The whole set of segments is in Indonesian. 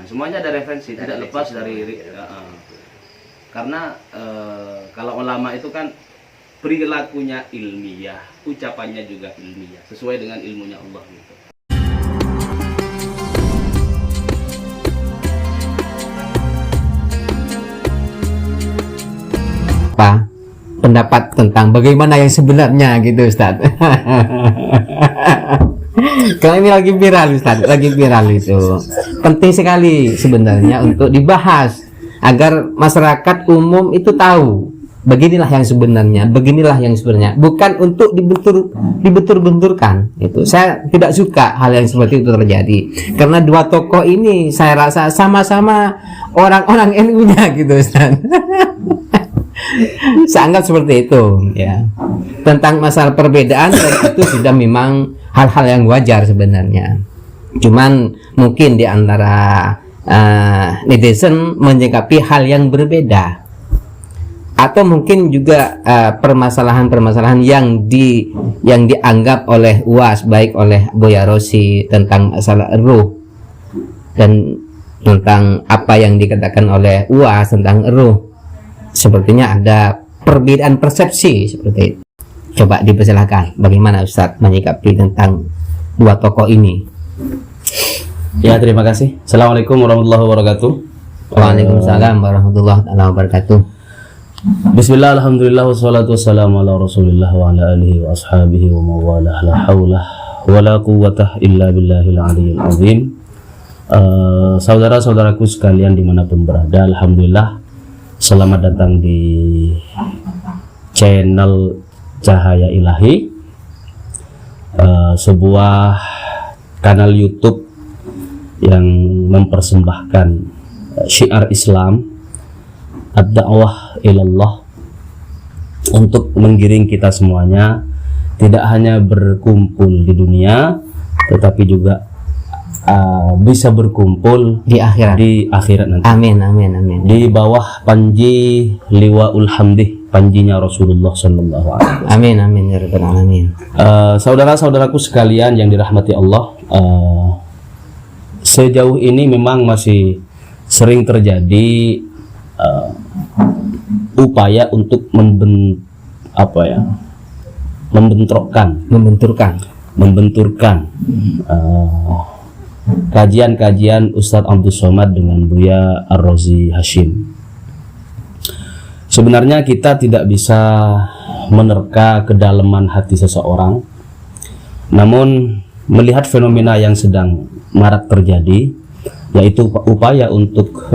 semuanya ada referensi, tidak lepas dari karena kalau ulama itu kan perilakunya ilmiah, ucapannya juga ilmiah, sesuai dengan ilmunya Allah gitu. Apa pendapat tentang bagaimana yang sebenarnya gitu Ustaz? Kalau ini lagi viral Ustaz, lagi viral itu. Penting sekali sebenarnya untuk dibahas agar masyarakat umum itu tahu beginilah yang sebenarnya, beginilah yang sebenarnya, bukan untuk dibentur-benturkan. Itu saya tidak suka hal yang seperti itu terjadi, karena dua tokoh ini saya rasa sama-sama orang-orang NU-nya gitu Ustaz. Saya anggap seperti itu ya. Tentang masalah perbedaan itu sudah memang hal-hal yang wajar sebenarnya. Cuman mungkin di antara netizen menyikapi hal yang berbeda, atau mungkin juga permasalahan-permasalahan yang dianggap oleh UAS, baik oleh Buya Rosi tentang masalah ruh dan tentang apa yang dikatakan oleh UAS tentang ruh, sepertinya ada perbedaan persepsi seperti itu. Coba dipersilakan bagaimana Ustadz menyikapi tentang dua tokoh ini. Ya, terima kasih. Assalamualaikum warahmatullahi wabarakatuh. Waalaikumsalam warahmatullahi wabarakatuh. Bismillah, alhamdulillah, wassalatu wassalamu ala rasulillah wa ala alihi wa ashabihi wa mawalah. La hawla wa la quwwata illa billahil aliyyil azim. Saudara-saudaraku sekalian dimanapun berada, alhamdulillah, selamat datang di channel Cahaya Ilahi, sebuah kanal YouTube yang mempersembahkan syiar Islam, ad-da'wah ilallah, untuk menggiring kita semuanya tidak hanya berkumpul di dunia, tetapi juga bisa berkumpul di akhirat nanti. Amin, amin, amin. Di bawah panji liwaul hamdih, panjinya Rasulullah sallallahu alaihi wasallam. Amin, amin ya rabbal alamin. Saudara-saudaraku sekalian yang dirahmati Allah, sejauh ini memang masih sering terjadi upaya untuk membenturkan kajian-kajian Ustadz Abdul Somad dengan Buya Ar-Razi Hashim. Sebenarnya kita tidak bisa menerka kedalaman hati seseorang, namun melihat fenomena yang sedang marak terjadi, yaitu upaya untuk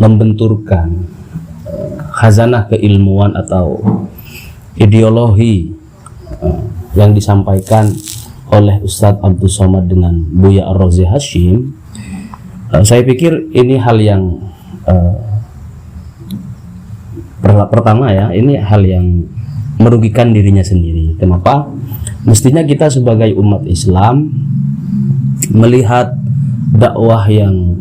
membenturkan khazanah keilmuan atau ideologi yang disampaikan oleh Ustadz Abdul Somad dengan Buya Ar-Razi Hashim. Saya pikir ini hal yang pertama ya, ini hal yang merugikan dirinya sendiri. Kenapa? Mestinya kita sebagai umat Islam melihat dakwah yang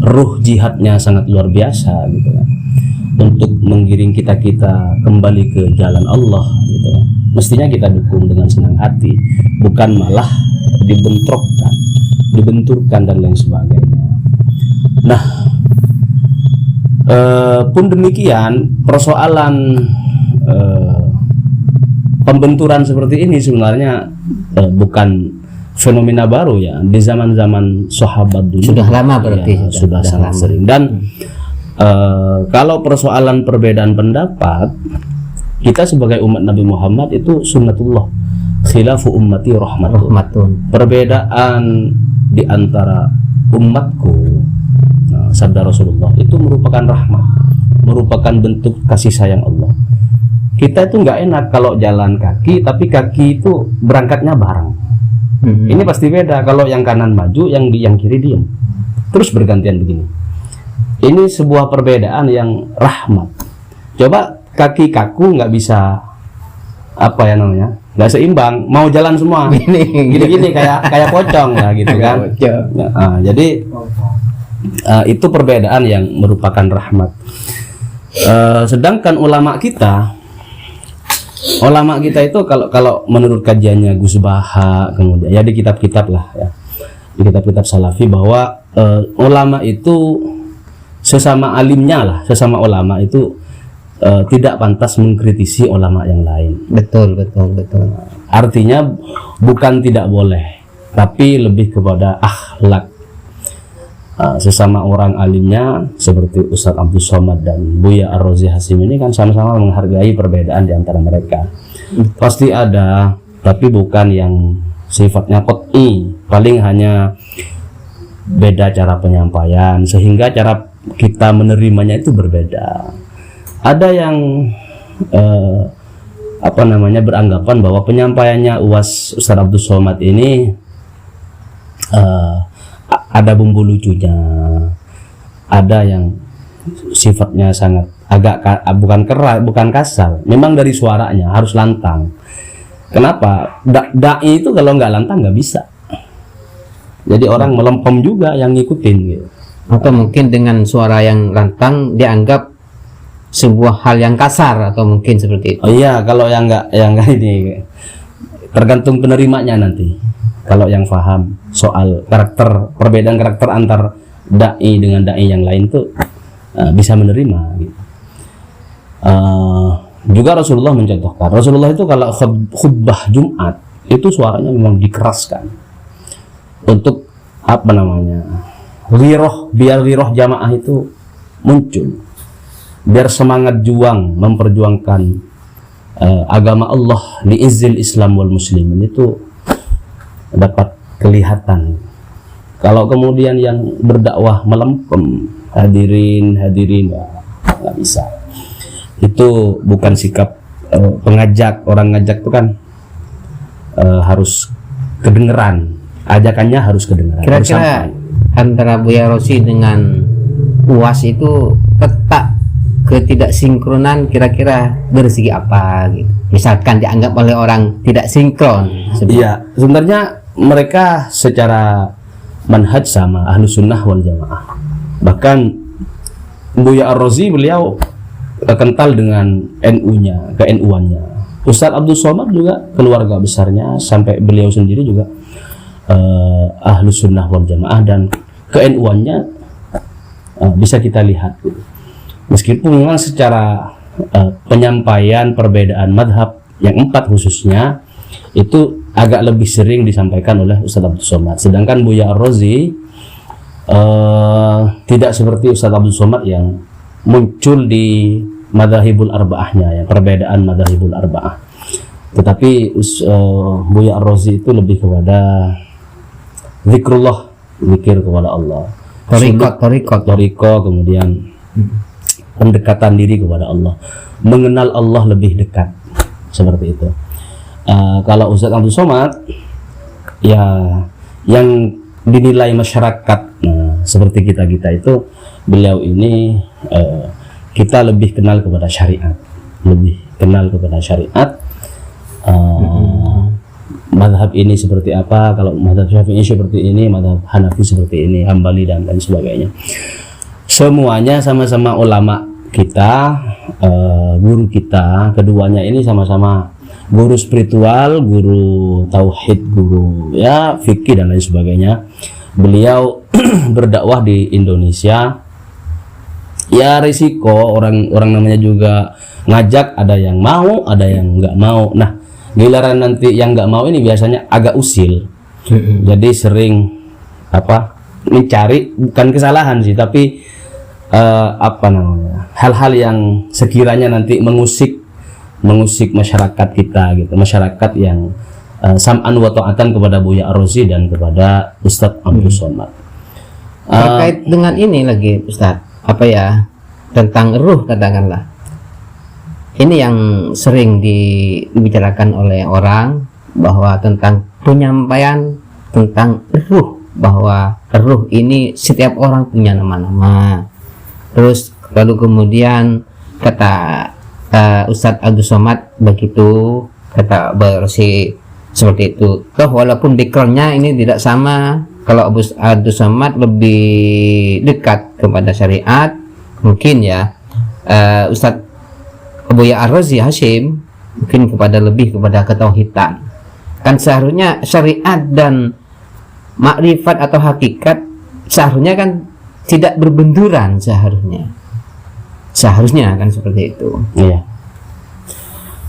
ruh jihadnya sangat luar biasa gitu kan, untuk menggiring kita kembali ke jalan Allah gitu kan. Mestinya kita dukung dengan senang hati, bukan malah dibenturkan dan lain sebagainya. Nah, pun demikian, persoalan pembenturan seperti ini sebenarnya bukan fenomena baru ya, di zaman-zaman sahabat dulu sudah lama berarti ya, sudah sangat sering. Dan kalau persoalan perbedaan pendapat, kita sebagai umat Nabi Muhammad itu sunnatullah, khilafu ummati rahmatun. Perbedaan di antara umatku, sabda Rasulullah, itu merupakan rahmat, merupakan bentuk kasih sayang Allah. Kita itu nggak enak kalau jalan kaki, tapi kaki itu berangkatnya bareng. Ini pasti beda kalau yang kanan maju, yang kiri diam, terus bergantian begini. Ini sebuah perbedaan yang rahmat. Coba kaki kaku nggak bisa nggak seimbang, mau jalan semua gini kayak pocong lah gitu kan. Jadi itu perbedaan yang merupakan rahmat. Sedangkan ulama kita itu kalau menurut kajiannya Gus Baha, kemudian ya di kitab-kitab lah ya, di kitab-kitab salafi bahwa ulama itu sesama alimnya lah, sesama ulama itu tidak pantas mengkritisi ulama yang lain. Betul. Artinya bukan tidak boleh, tapi lebih kepada akhlak. Sesama orang alimnya seperti Ustadz Abdul Somad dan Buya Ar-Razi Hasim ini kan sama-sama menghargai perbedaan di antara mereka. Pasti ada, tapi bukan yang sifatnya qat'i, paling hanya beda cara penyampaian sehingga cara kita menerimanya itu berbeda. Ada yang beranggapan bahwa penyampaiannya Ustadz Abdul Somad ini ada bumbu lucunya, ada yang sifatnya sangat agak bukan kasar, memang dari suaranya harus lantang. Kenapa? Dai itu kalau nggak lantang nggak bisa. Jadi orang melempem juga yang ngikutin gitu. Atau mungkin dengan suara yang lantang dianggap sebuah hal yang kasar, atau mungkin seperti itu. Oh iya, kalau yang nggak ini tergantung penerimanya nanti. Kalau yang paham soal perbedaan karakter antar dai dengan dai yang lain tuh bisa menerima gitu. Juga Rasulullah mencontohkan, Rasulullah itu kalau khutbah Jumat itu suaranya memang dikeraskan untuk biar giroh jamaah itu muncul, biar semangat juang memperjuangkan agama Allah, li'izzil Islam wal muslimin itu dapat kelihatan. Kalau kemudian yang berdakwah melempem, hadirin nggak bisa. Itu bukan sikap pengajak. Orang ngajak itu kan harus kedengeran, ajakannya harus kedengeran. Kira-kira antara Buya Rosi dengan UAS itu letak ketidaksinkronan kira-kira dari segi apa gitu? Misalkan dianggap oleh orang tidak sinkron. Iya, sebenarnya mereka secara manhaj sama, ahlu sunnah wal jamaah. Bahkan Buya Ar-Razi beliau kental dengan NU-nya, ke-NU-annya. Ustadz Abdul Somad juga keluarga besarnya sampai beliau sendiri juga ahlu sunnah wal jamaah, dan ke-NU-annya bisa kita lihat gitu. Meskipun memang secara penyampaian perbedaan madhab yang 4 khususnya itu agak lebih sering disampaikan oleh Ustadz Abdul Somad, sedangkan Buya Ar-Razi tidak seperti Ustadz Abdul Somad yang muncul di madzhabul arba'ahnya, ya, perbedaan madzhabul arba'ah. Tetapi Buya Ar-Razi itu lebih kepada zikrullah, zikir kepada Allah, thariqah, kemudian pendekatan diri kepada Allah, mengenal Allah lebih dekat, seperti itu. Kalau Ustadz Abdul Somad ya yang dinilai masyarakat, seperti kita itu, beliau ini kita lebih kenal kepada syariat, madhab ini seperti apa, kalau madhab Syafi'i seperti ini, madhab Hanafi seperti ini, Hambali dan lain sebagainya. Semuanya sama-sama ulama kita, guru kita, keduanya ini sama-sama guru spiritual, guru tauhid, guru ya fikih dan lain sebagainya. Beliau berdakwah di Indonesia, ya risiko orang namanya juga ngajak, ada yang mau, ada yang nggak mau. Nah, giliran nanti yang nggak mau ini biasanya agak usil, jadi sering mencari, bukan kesalahan sih, tapi hal-hal yang sekiranya nanti mengusik masyarakat kita gitu, masyarakat yang sam'an wa ta'atan kepada Buya Ar-Razi dan kepada Ustadz Abdul Somad. Terkait dengan ini lagi Ustadz, tentang ruh, katakanlah ini yang sering dibicarakan oleh orang, bahwa tentang penyampaian tentang ruh, bahwa ruh ini setiap orang punya nama-nama. Terus lalu kemudian kata Ustadz Abdul Somad begitu, kata Barsi seperti itu. Walaupun backgroundnya ini tidak sama, kalau Abdul Somad lebih dekat kepada syariat, mungkin ya Ustadz Buya Ar-Razi Hasim mungkin lebih kepada ketauhidan. Kan seharusnya syariat dan makrifat atau hakikat seharusnya kan tidak berbenturan, seharusnya kan seperti itu. Iya.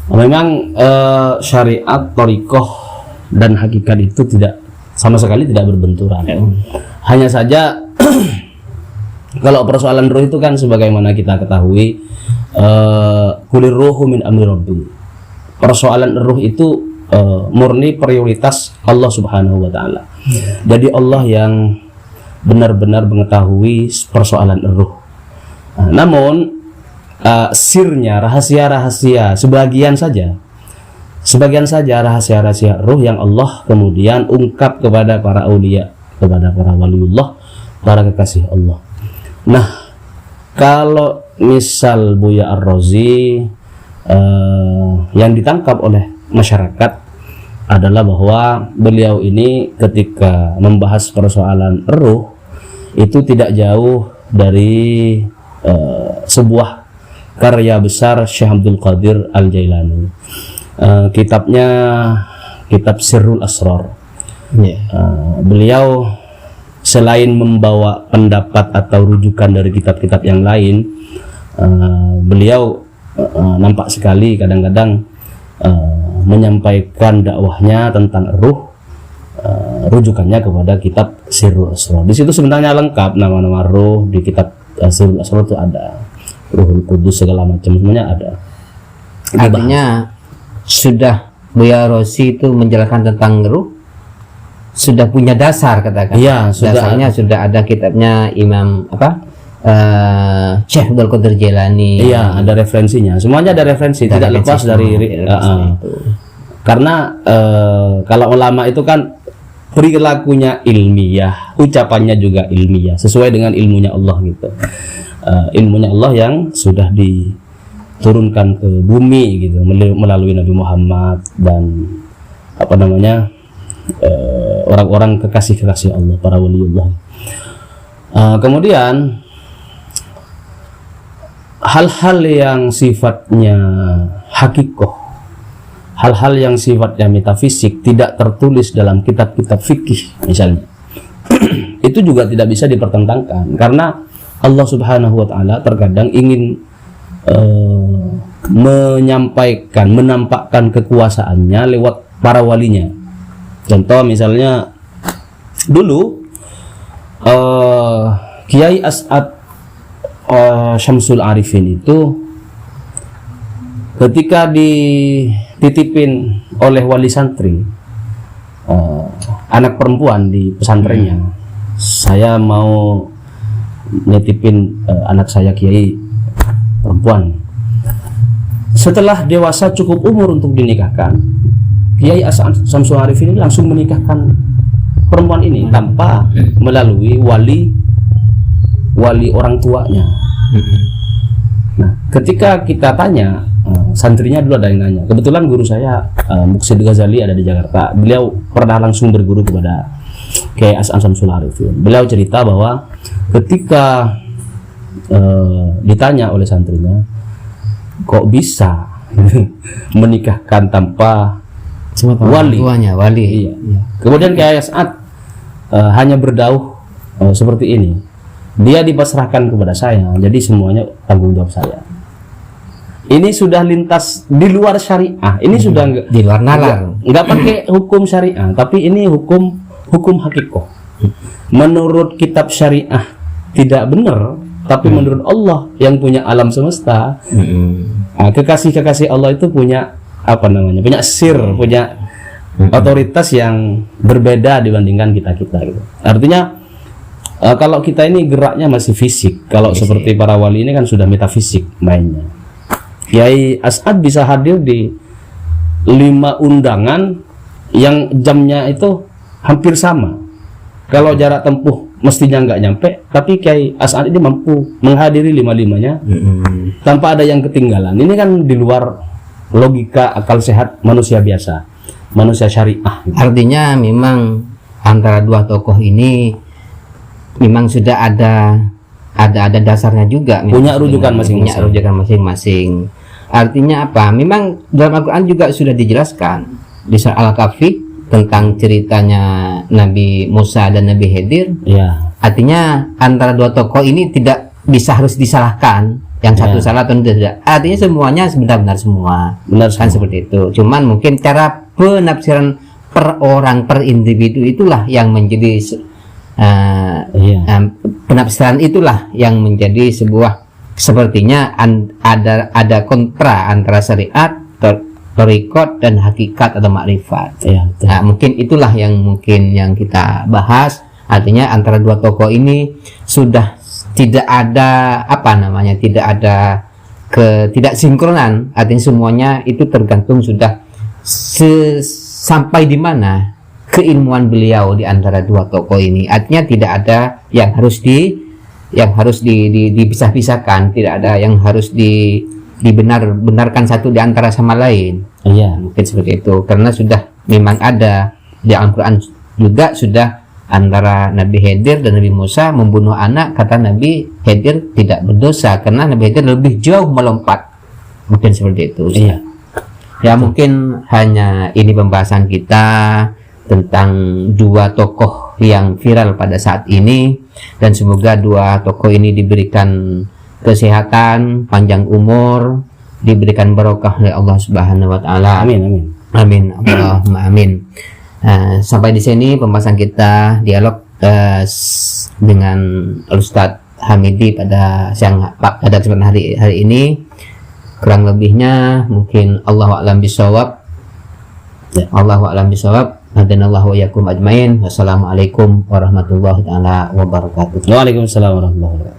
Memang syariat, thariqah dan hakikat itu sama sekali tidak berbenturan. Hanya saja kalau persoalan ruh itu kan sebagaimana kita ketahui, kulir ruhu min amri rabbi. Persoalan ruh itu murni prioritas Allah Subhanahu wa taala. Jadi Allah yang benar-benar mengetahui persoalan ruh. Namun sirnya, rahasia-rahasia sebagian saja rahasia-rahasia ruh yang Allah kemudian ungkap kepada para aulia, kepada para waliullah, para kekasih Allah. Nah, kalau misal Buya Ar-Razi yang ditangkap oleh masyarakat adalah bahwa beliau ini ketika membahas persoalan ruh itu tidak jauh dari sebuah karya besar Syekh Abdul Qadir Al-Jailani. Kitabnya kitab Sirrul Asrar. Beliau selain membawa pendapat atau rujukan dari kitab-kitab yang lain, beliau nampak sekali kadang-kadang menyampaikan dakwahnya tentang ruh, rujukannya kepada kitab Sirrul Asrar. Di situ sebenarnya lengkap nama-nama ruh. Di kitab Sirrul Asrar itu ada Ruhul Qudus, segala macam, semuanya ada. Artinya sudah Buya Rosi itu menjelaskan tentang ruh sudah punya dasar, katakan. Iya, dasarnya sudah ada kitabnya Imam Syekh Abdul Qadir Jailani. Iya, ada referensinya. Semuanya ada referensi, tidak lepas dari karena kalau ulama itu kan perilakunya ilmiah, ucapannya juga ilmiah, sesuai dengan ilmunya Allah gitu. Ilmunya Allah yang sudah diturunkan ke bumi gitu melalui Nabi Muhammad dan orang-orang kekasih-kekasih Allah, para waliullah. Kemudian hal-hal yang sifatnya hakikoh, hal-hal yang sifatnya metafisik tidak tertulis dalam kitab-kitab fikih misalnya itu juga tidak bisa dipertentangkan, karena Allah Subhanahu wa taala terkadang ingin menyampaikan, menampakkan kekuasaannya lewat para walinya. Contoh misalnya dulu Kiai As'ad Syamsul Arifin itu ketika dititipin oleh wali santri anak perempuan di pesantrennya, saya mau nitipin anak saya Kiai perempuan. Setelah dewasa cukup umur untuk dinikahkan, Kiai Syamsul Arifin ini langsung menikahkan perempuan ini tanpa melalui wali orang tuanya. Nah, ketika kita tanya, santrinya dulu ada yang nanya. Kebetulan guru saya Muksid Ghazali ada di Jakarta. Beliau pernah langsung berguru kepada Kiai Syamsul Arifin. Beliau cerita bahwa ketika ditanya oleh santrinya, kok bisa menikahkan tanpa wali? Iya. Kemudian Kiai As'ad hanya berdauh seperti ini. Dia dipasrahkan kepada saya, jadi semuanya tanggung jawab saya. Ini sudah lintas di luar syariah. Ini sudah di luar nalar. Nggak pakai hukum syariah, tapi ini hukum hakikoh. Menurut kitab syariah tidak benar, tapi menurut Allah yang punya alam semesta, kekasih-kekasih Allah itu punya punya sir, punya otoritas yang berbeda dibandingkan kita gitu. Artinya kalau kita ini geraknya masih fisik, kalau seperti para wali ini kan sudah metafisik mainnya. Kiai As'ad bisa hadir di 5 undangan yang jamnya itu hampir sama. Kalau jarak tempuh mestinya nggak nyampe, tapi Kiai As'ad ini mampu menghadiri 5-5-nya tanpa ada yang ketinggalan. Ini kan di luar logika akal sehat manusia biasa, manusia syariah. Artinya memang antara dua tokoh ini memang sudah ada dasarnya juga, punya rujukan masing-masing. Artinya apa? Memang dalam Al-Quran juga sudah dijelaskan di surah Al-Kahfi tentang ceritanya Nabi Musa dan Nabi Khidir, Ya. artinya antara dua tokoh ini tidak bisa harus disalahkan. Yang satu salah atau tidak. Artinya semuanya benar-benar semua. Benar Kan semua. seperti itu. Cuman mungkin cara penafsiran per orang, per individu itulah yang menjadi Iya. penafsiran itulah yang menjadi sebuah, sepertinya ada kontra antara syariat, thariqat dan hakikat atau makrifat. Iya, betul. Nah, mungkin itulah yang kita bahas. Artinya antara dua tokoh ini sudah tidak ada tidak ada tidak sinkronan. Artinya semuanya itu tergantung sudah sampai di mana keilmuan beliau di antara dua tokoh ini. Artinya tidak ada yang harus dipisah-pisahkan, tidak ada yang harus dibenarkan satu di antara sama lain. Iya. Mungkin seperti itu, karena sudah memang ada di Al-Quran juga sudah antara Nabi Khidir dan Nabi Musa membunuh anak. Kata Nabi Khidir tidak berdosa karena Nabi Khidir lebih jauh melompat. Mungkin seperti itu. Iya. Ya, mungkin hanya ini pembahasan kita tentang dua tokoh yang viral pada saat ini, dan semoga dua tokoh ini diberikan kesehatan, panjang umur, diberikan barokah oleh Allah Subhanahu wa taala. Amin, amin. Amin, Allahumma amin. Sampai di sini pembahasan kita dialog dengan Ustadz Hamidi pada kesempatan hari ini. Kurang lebihnya mungkin Allahu a'lam bishawab. Allahu a'lam bishawab. Hadanallahu wa iyyakum ajmain. Wassalamualaikum warahmatullahi taala wabarakatuh. Waalaikumsalam warahmatullahi wabarakatuh.